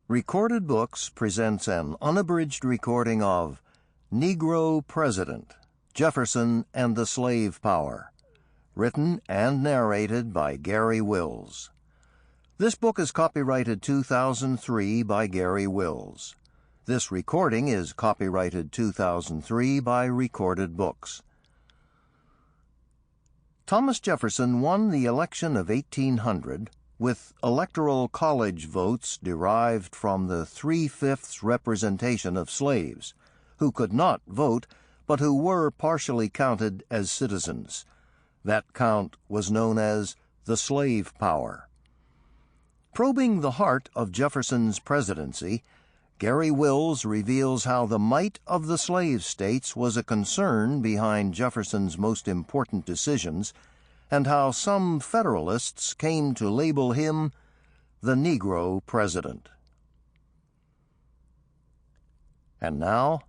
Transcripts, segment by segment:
Recorded Books presents an unabridged recording of Negro President, Jefferson and the Slave Power, written and narrated by Garry Wills. This book is copyrighted 2003 by Garry Wills. This recording is copyrighted 2003 by Recorded Books. Thomas Jefferson won the election of 1800 with Electoral College votes derived from the 3/5 representation of slaves, who could not vote but who were partially counted as citizens. That count was known as the slave power. Probing the heart of Jefferson's presidency, Garry Wills reveals how the might of the slave states was a concern behind Jefferson's most important decisions, and how some Federalists came to label him the Negro President. And now,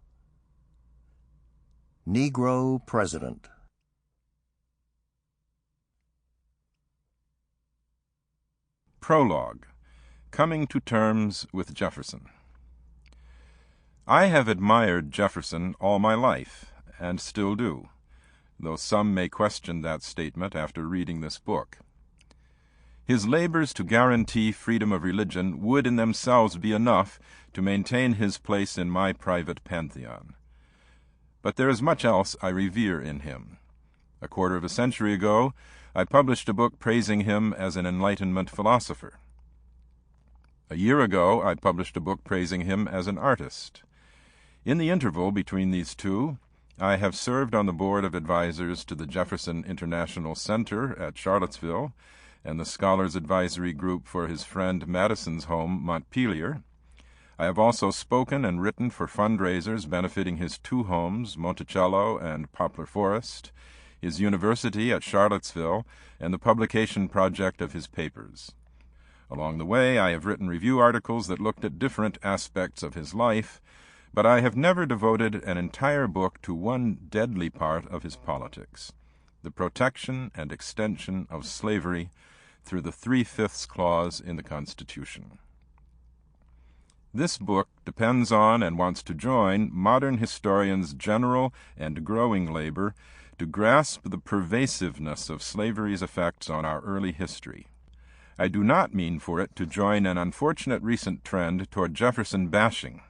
Negro President. Prologue. Coming to Terms with Jefferson. I have admired Jefferson all my life, and still do, though some may question that statement after reading this book. His labors to guarantee freedom of religion would in themselves be enough to maintain his place in my private pantheon. But there is much else I revere in him. A quarter of a century ago, I published a book praising him as an Enlightenment philosopher. A year ago, I published a book praising him as an artist. In the interval between these two, I have served on the board of advisors to the Jefferson International Center at Charlottesville and the Scholars Advisory Group for his friend Madison's home, Montpelier. I have also spoken and written for fundraisers benefiting his two homes, Monticello and Poplar Forest, his university at Charlottesville, and the publication project of his papers. Along the way, I have written review articles that looked at different aspects of his life, but I have never devoted an entire book to one deadly part of his politics, the protection and extension of slavery through the 3/5 clause in the Constitution. This book depends on and wants to join modern historians' general and growing labor to grasp the pervasiveness of slavery's effects on our early history. I do not mean for it to join an unfortunate recent trend toward Jefferson bashing.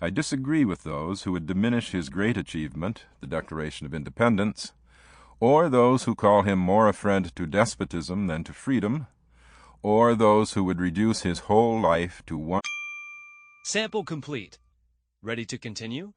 I disagree with those who would diminish his great achievement, the Declaration of Independence, or those who call him more a friend to despotism than to freedom, or those who would reduce his whole life to one. Sample complete. Ready to continue?